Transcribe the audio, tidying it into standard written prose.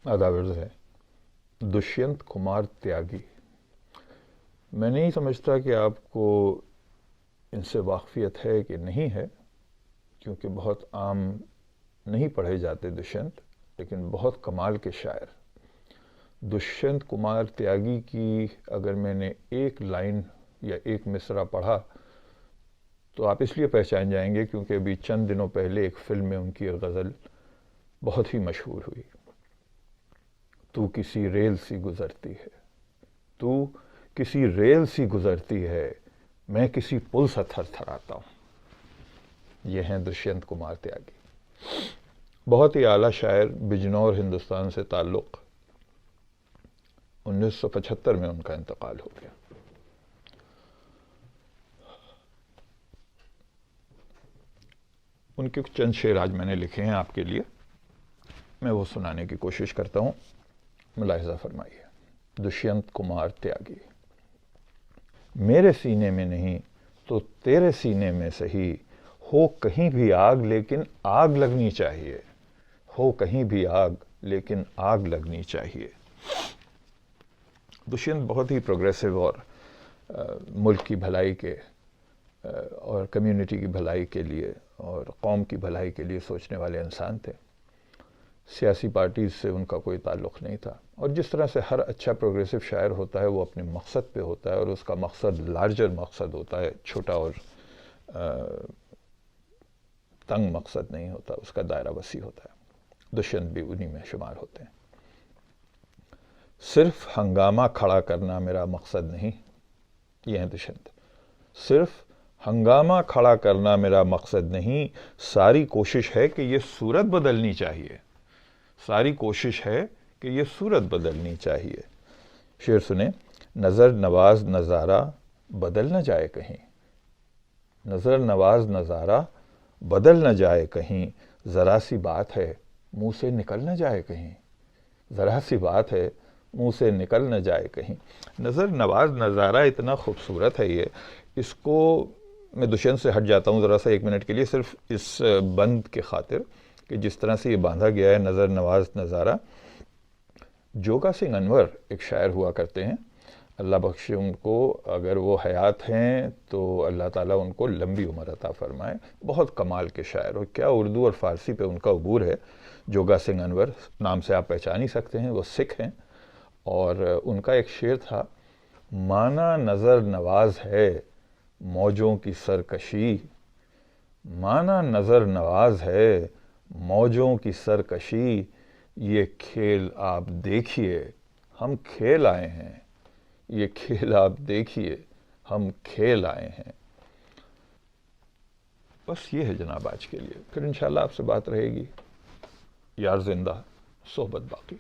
آداب عرض ہے دشینت کمار تیاگی۔ میں نہیں سمجھتا کہ آپ کو ان سے واقفیت ہے کہ نہیں ہے، کیونکہ بہت عام نہیں پڑھے جاتے دشینت، لیکن بہت کمال کے شاعر۔ دشینت کمار تیاگی کی اگر میں نے ایک لائن یا ایک مصرع پڑھا تو آپ اس لیے پہچان جائیں گے کیونکہ ابھی چند دنوں پہلے ایک فلم میں ان کی غزل بہت ہی مشہور ہوئی۔ تو کسی ریل سی گزرتی ہے، تو کسی ریل سی گزرتی ہے، میں کسی پل سے تھر تھراتا ہوں۔ یہ ہیں دشینت کمار تیاگی، بہت ہی اعلیٰ شاعر، بجنور ہندوستان سے تعلق۔ 1975 میں ان کا انتقال ہو گیا۔ ان کے چند شعر آج میں نے لکھے ہیں آپ کے لیے، میں وہ سنانے کی کوشش کرتا ہوں، ملاحظہ فرمائیے۔ دشینت کمار تیاگی۔ میرے سینے میں نہیں تو تیرے سینے میں سہی، ہو کہیں بھی آگ لیکن آگ لگنی چاہیے، ہو کہیں بھی آگ لیکن آگ لگنی چاہیے۔ دشینت بہت ہی پروگریسو اور ملک کی بھلائی کے اور کمیونٹی کی بھلائی کے لیے اور قوم کی بھلائی کے لیے سوچنے والے انسان تھے۔ سیاسی پارٹیز سے ان کا کوئی تعلق نہیں تھا، اور جس طرح سے ہر اچھا پروگریسو شاعر ہوتا ہے وہ اپنے مقصد پہ ہوتا ہے، اور اس کا مقصد لارجر مقصد ہوتا ہے، چھوٹا اور تنگ مقصد نہیں ہوتا، اس کا دائرہ وسیع ہوتا ہے۔ دشینت بھی انہی میں شمار ہوتے ہیں۔ صرف ہنگامہ کھڑا کرنا میرا مقصد نہیں، یہ ہے دشینت۔ صرف ہنگامہ کھڑا کرنا میرا مقصد نہیں، ساری کوشش ہے کہ یہ صورت بدلنی چاہیے، ساری کوشش ہے کہ یہ صورت بدلنی چاہیے۔ شعر سنیں۔ نظر نواز نظارہ بدل نہ جائے کہیں، نظر نواز نظارہ بدل نہ جائے کہیں، ذرا سی بات ہے منہ سے نکل نہ جائے کہیں، ذرا سی بات ہے منہ سے نکل نہ جائے کہیں۔ نظر نواز نظارہ اتنا خوبصورت ہے، یہ اس کو میں دشینت سے ہٹ جاتا ہوں ذرا سا ایک منٹ کے لیے، صرف اس بند کے خاطر کہ جس طرح سے یہ باندھا گیا ہے نظر نواز نظارہ۔ جوگا سنگھ انور ایک شاعر ہوا کرتے ہیں، اللہ بخشے ان کو، اگر وہ حیات ہیں تو اللہ تعالیٰ ان کو لمبی عمر عطا فرمائے۔ بہت کمال کے شاعر، اور کیا اردو اور فارسی پہ ان کا عبور ہے۔ جوگا سنگھ انور نام سے آپ پہچان ہی سکتے ہیں، وہ سکھ ہیں، اور ان کا ایک شعر تھا، مانا نظر نواز ہے موجوں کی سرکشی، مانا نظر نواز ہے موجوں کی سرکشی، یہ کھیل آپ دیکھیے ہم کھیل آئے ہیں، یہ کھیل آپ دیکھیے ہم کھیل آئے ہیں۔ بس یہ ہے جناب آج کے لیے، پھر انشاءاللہ آپ سے بات رہے گی۔ یار زندہ، صحبت باقی۔